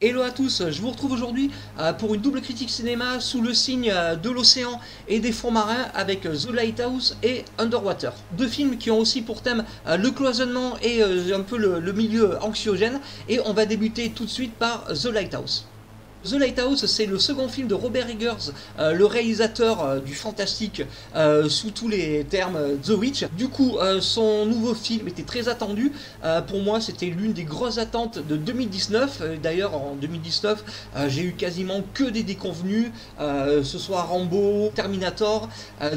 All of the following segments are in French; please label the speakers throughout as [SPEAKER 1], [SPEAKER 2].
[SPEAKER 1] Hello à tous, je vous retrouve aujourd'hui pour une double critique cinéma sous le signe de l'océan et des fonds marins avec The Lighthouse et Underwater. Deux films qui ont aussi pour thème le cloisonnement et un peu le milieu anxiogène, et on va débuter tout de suite par The Lighthouse. The Lighthouse, c'est le second film de Robert Eggers, le réalisateur du fantastique sous tous les termes The Witch. Du coup, son nouveau film était très attendu. Pour moi, c'était l'une des grosses attentes de 2019. D'ailleurs, en 2019, j'ai eu quasiment que des déconvenus. Ce soit Rambo, Terminator,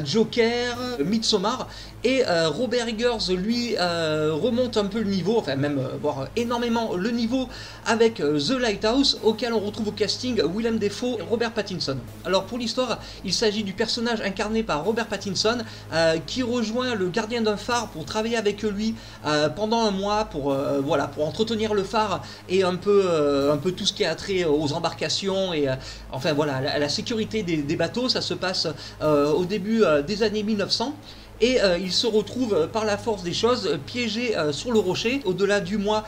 [SPEAKER 1] Joker, Midsommar. Et Robert Eggers, lui, remonte un peu le niveau, enfin même voire énormément le niveau avec The Lighthouse, auquel on retrouve au casting Willem Dafoe et Robert Pattinson. Alors pour l'histoire, il s'agit du personnage incarné par Robert Pattinson qui rejoint le gardien d'un phare pour travailler avec lui pendant un mois pour entretenir le phare et un peu tout ce qui a trait aux embarcations et enfin voilà la sécurité des bateaux. Ça se passe au début des années 1900. Et il se retrouve par la force des choses piégé sur le rocher au-delà du mois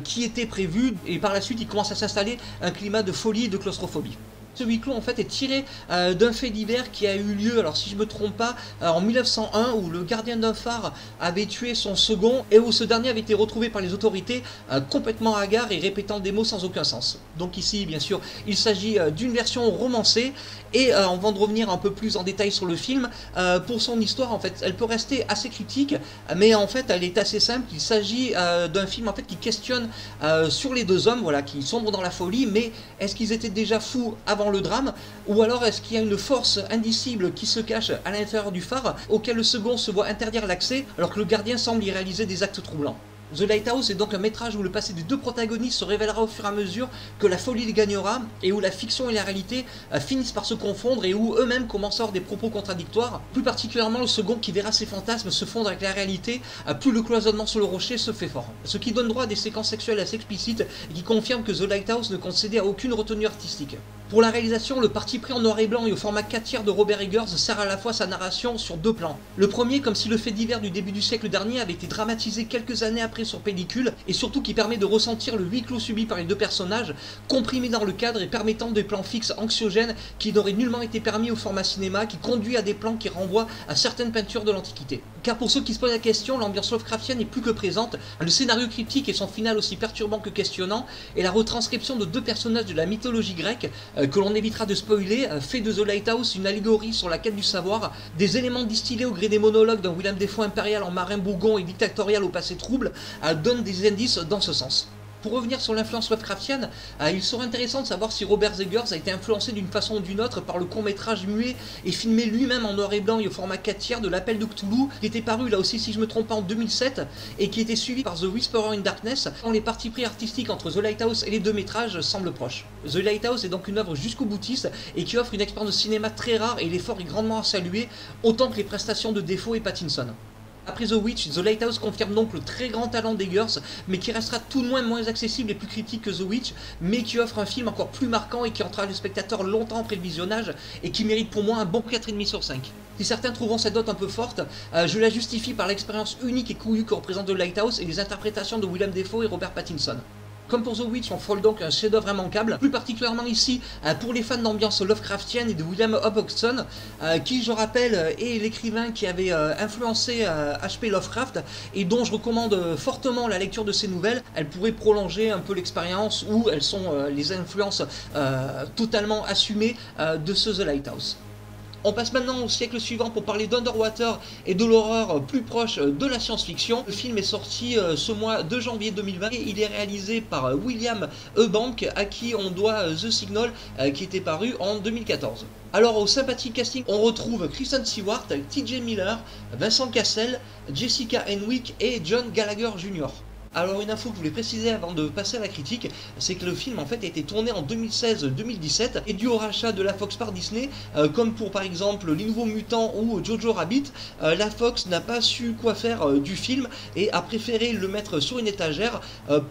[SPEAKER 1] qui était prévu, et par la suite il commence à s'installer un climat de folie et de claustrophobie. Ce huis clos en fait est tiré d'un fait divers qui a eu lieu, alors si je me trompe pas, en 1901, où le gardien d'un phare avait tué son second et où ce dernier avait été retrouvé par les autorités complètement hagard et répétant des mots sans aucun sens. Donc ici bien sûr il s'agit d'une version romancée, et avant de revenir un peu plus en détail sur le film, pour son histoire en fait elle peut rester assez critique, mais en fait elle est assez simple. Il s'agit d'un film en fait qui questionne sur les deux hommes, voilà, qui sombrent dans la folie, mais est-ce qu'ils étaient déjà fous avant le drame, ou alors est-ce qu'il y a une force indicible qui se cache à l'intérieur du phare auquel le second se voit interdire l'accès alors que le gardien semble y réaliser des actes troublants. The Lighthouse est donc un métrage où le passé des deux protagonistes se révélera au fur et à mesure que la folie les gagnera, et où la fiction et la réalité finissent par se confondre, et où eux-mêmes commencent à avoir des propos contradictoires. Plus particulièrement le second qui verra ses fantasmes se fondre avec la réalité, plus le cloisonnement sur le rocher se fait fort. Ce qui donne droit à des séquences sexuelles assez explicites et qui confirme que The Lighthouse ne concédait à aucune retenue artistique. Pour la réalisation, le parti pris en noir et blanc et au format 4/3 de Robert Eggers sert à la fois sa narration sur deux plans. Le premier, comme si le fait divers du début du siècle dernier avait été dramatisé quelques années après sur pellicule, et surtout qui permet de ressentir le huis clos subi par les deux personnages, comprimé dans le cadre et permettant des plans fixes anxiogènes qui n'auraient nullement été permis au format cinéma, qui conduit à des plans qui renvoient à certaines peintures de l'Antiquité. Car pour ceux qui se posent la question, l'ambiance Lovecraftienne est plus que présente, le scénario cryptique et son final aussi perturbant que questionnant, et la retranscription de deux personnages de la mythologie grecque, que l'on évitera de spoiler, fait de The Lighthouse une allégorie sur la quête du savoir, des éléments distillés au gré des monologues d'un Willem Dafoe impérial en marin bougon et dictatorial au passé trouble, donnent des indices dans ce sens. Pour revenir sur l'influence Lovecraftienne, il serait intéressant de savoir si Robert Eggers a été influencé d'une façon ou d'une autre par le court-métrage muet et filmé lui-même en noir et blanc et au format 4/3 de l'Appel de Cthulhu, qui était paru là aussi si je me trompe pas en 2007, et qui était suivi par The Whisperer in Darkness, quand les partis pris artistiques entre The Lighthouse et les deux métrages semblent proches. The Lighthouse est donc une œuvre jusqu'au boutiste et qui offre une expérience de cinéma très rare, et l'effort est grandement à saluer, autant que les prestations de Dafoe et Pattinson. Après The Witch, The Lighthouse confirme donc le très grand talent d'Eggers, mais qui restera tout de même moins accessible et plus critique que The Witch, mais qui offre un film encore plus marquant et qui entraînera le spectateur longtemps après le visionnage, et qui mérite pour moi un bon 4,5 sur 5. Si certains trouveront cette note un peu forte, je la justifie par l'expérience unique et couillue que représente The Lighthouse et les interprétations de Willem Dafoe et Robert Pattinson. Comme pour The Witch, on frôle donc un chef-d'œuvre immanquable, plus particulièrement ici pour les fans d'ambiance Lovecraftienne et de William Hobson, qui, je rappelle, est l'écrivain qui avait influencé H.P. Lovecraft, et dont je recommande fortement la lecture de ses nouvelles. Elles pourraient prolonger un peu l'expérience, où elles sont les influences totalement assumées de ce The Lighthouse. On passe maintenant au siècle suivant pour parler d'Underwater et de l'horreur plus proche de la science-fiction. Le film est sorti ce mois de janvier 2020 et il est réalisé par William Eubank, à qui on doit The Signal, qui était paru en 2014. Alors au sympathique casting, on retrouve Kristen Stewart, TJ Miller, Vincent Cassel, Jessica Henwick et John Gallagher Jr. Alors une info que je voulais préciser avant de passer à la critique, c'est que le film en fait a été tourné en 2016-2017 et dû au rachat de la Fox par Disney, comme pour par exemple Les Nouveaux Mutants ou Jojo Rabbit, la Fox n'a pas su quoi faire du film et a préféré le mettre sur une étagère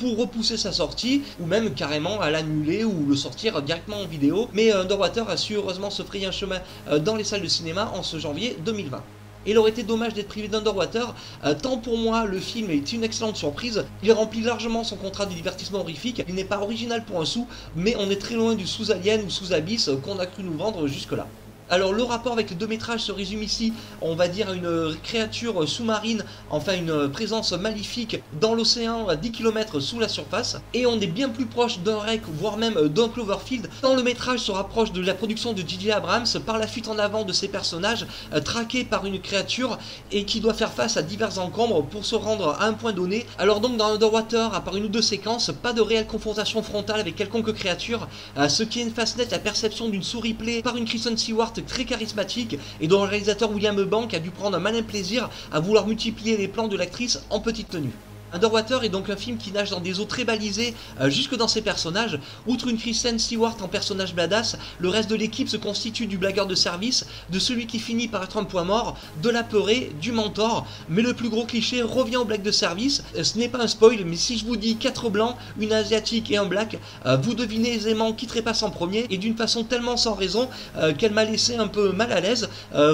[SPEAKER 1] pour repousser sa sortie, ou même carrément à l'annuler ou le sortir directement en vidéo. Mais Underwater a su heureusement se frayer un chemin dans les salles de cinéma en ce janvier 2020. Et il aurait été dommage d'être privé d'Underwater, tant pour moi le film est une excellente surprise, il remplit largement son contrat de divertissement horrifique, il n'est pas original pour un sou, mais on est très loin du sous-Alien ou sous-Abyss qu'on a cru nous vendre jusque-là. Alors le rapport avec les deux métrages se résume ici, on va dire, à une créature sous-marine, enfin une présence maléfique dans l'océan à 10 km sous la surface, et on est bien plus proche d'un Wreck, voire même d'un Cloverfield, tant le métrage se rapproche de la production de J.J. Abrams par la fuite en avant de ces personnages traqués par une créature et qui doit faire face à divers encombres pour se rendre à un point donné. Alors donc dans Underwater, à part une ou deux séquences, pas de réelle confrontation frontale avec quelconque créature, ce qui efface net la perception d'une souris play par une Kristen Stewart très charismatique et dont le réalisateur William Bank a dû prendre un malin plaisir à vouloir multiplier les plans de l'actrice en petite tenue. Underwater est donc un film qui nage dans des eaux très balisées jusque dans ses personnages. Outre une Kristen Stewart en personnage badass, le reste de l'équipe se constitue du blagueur de service, de celui qui finit par être un point mort, de l'apeuré, du mentor, mais le plus gros cliché revient aux blagues de service. Ce n'est pas un spoil, mais si je vous dis 4 blancs, une asiatique et un black, vous devinez aisément qui trépasse en premier, et d'une façon tellement sans raison qu'elle m'a laissé un peu mal à l'aise.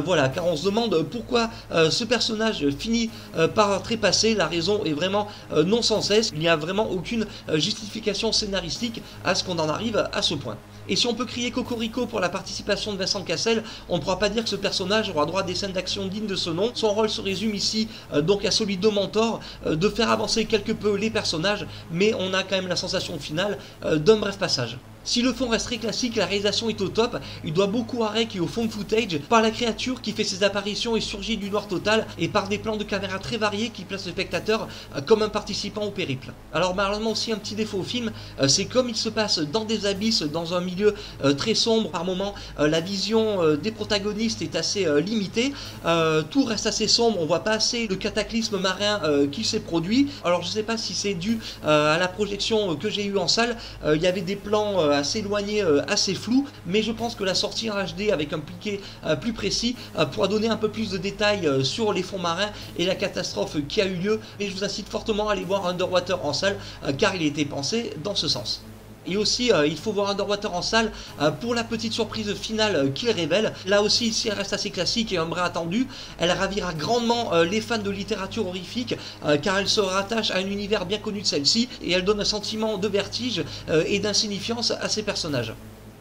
[SPEAKER 1] Voilà, car on se demande pourquoi ce personnage finit par trépasser. La raison est vraiment non sans cesse, il n'y a vraiment aucune justification scénaristique à ce qu'on en arrive à ce point. Et si on peut crier Cocorico pour la participation de Vincent Cassel, on ne pourra pas dire que ce personnage aura droit à des scènes d'action dignes de ce nom. Son rôle se résume ici donc à celui de mentor, de faire avancer quelque peu les personnages, mais on a quand même la sensation finale d'un bref passage. Si le fond reste très classique, la réalisation est au top, il doit beaucoup à Rec et au fond footage, par la créature qui fait ses apparitions et surgit du noir total, et par des plans de caméra très variés qui placent le spectateur comme un participant au périple. Alors malheureusement aussi un petit défaut au film, c'est comme il se passe dans des abysses, dans un milieu très sombre par moment, la vision des protagonistes est assez limitée, tout reste assez sombre, on voit pas assez le cataclysme marin qui s'est produit. Alors je sais pas si c'est dû à la projection que j'ai eue en salle, il y avait des plans assez éloigné, assez flou, mais je pense que la sortie en HD avec un piqué plus précis pourra donner un peu plus de détails sur les fonds marins et la catastrophe qui a eu lieu. Mais je vous incite fortement à aller voir Underwater en salle car il a été pensé dans ce sens. Et aussi, il faut voir Underwater en salle pour la petite surprise finale qu'il révèle. Là aussi, ici, elle reste assez classique et un brin attendu. Elle ravira grandement les fans de littérature horrifique car elle se rattache à un univers bien connu de celle-ci et elle donne un sentiment de vertige et d'insignifiance à ses personnages.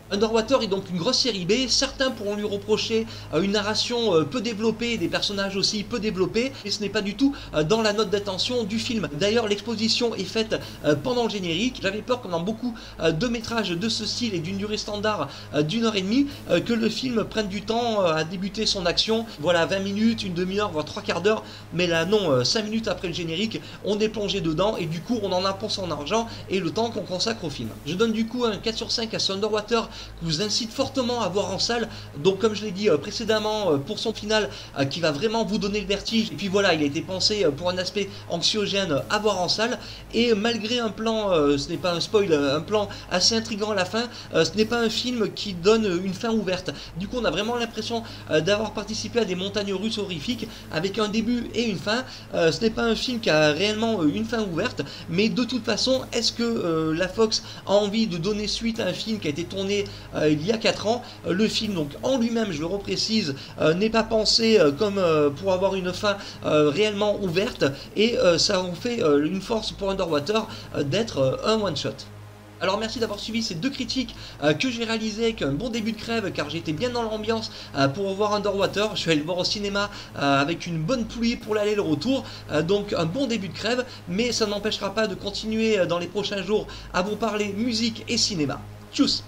[SPEAKER 1] Underwater est donc une grosse série B, certains pourront lui reprocher une narration peu développée et des personnages aussi peu développés, mais ce n'est pas du tout dans la note d'attention du film. D'ailleurs l'exposition est faite pendant le générique, j'avais peur que dans beaucoup de métrages de ce style et d'une durée standard d'1h30, que le film prenne du temps à débuter son action, voilà 20 minutes, une demi-heure, voire 3 quarts d'heure, mais là non, 5 minutes après le générique, on est plongé dedans et du coup on en a pour son argent et le temps qu'on consacre au film. Je donne du coup un 4 sur 5 à ce Underwater que je vous incite fortement à voir en salle, donc comme je l'ai dit précédemment, pour son final qui va vraiment vous donner le vertige, et puis voilà, il a été pensé pour un aspect anxiogène à voir en salle, et malgré un plan, ce n'est pas un spoil, un plan assez intriguant à la fin, ce n'est pas un film qui donne une fin ouverte, du coup on a vraiment l'impression d'avoir participé à des montagnes russes horrifiques, avec un début et une fin, ce n'est pas un film qui a réellement une fin ouverte, mais de toute façon, est-ce que la Fox a envie de donner suite à un film qui a été tourné il y a 4 ans. Le film donc en lui-même, je le reprécise, n'est pas pensé comme pour avoir une fin réellement ouverte, et ça en fait une force pour Underwater d'être un one-shot. Alors merci d'avoir suivi ces deux critiques que j'ai réalisées avec un bon début de crève car j'étais bien dans l'ambiance pour voir Underwater. Je suis allé le voir au cinéma avec une bonne pluie pour l'aller et le retour, donc un bon début de crève, mais ça n'empêchera pas de continuer dans les prochains jours à vous parler musique et cinéma. Tchuss!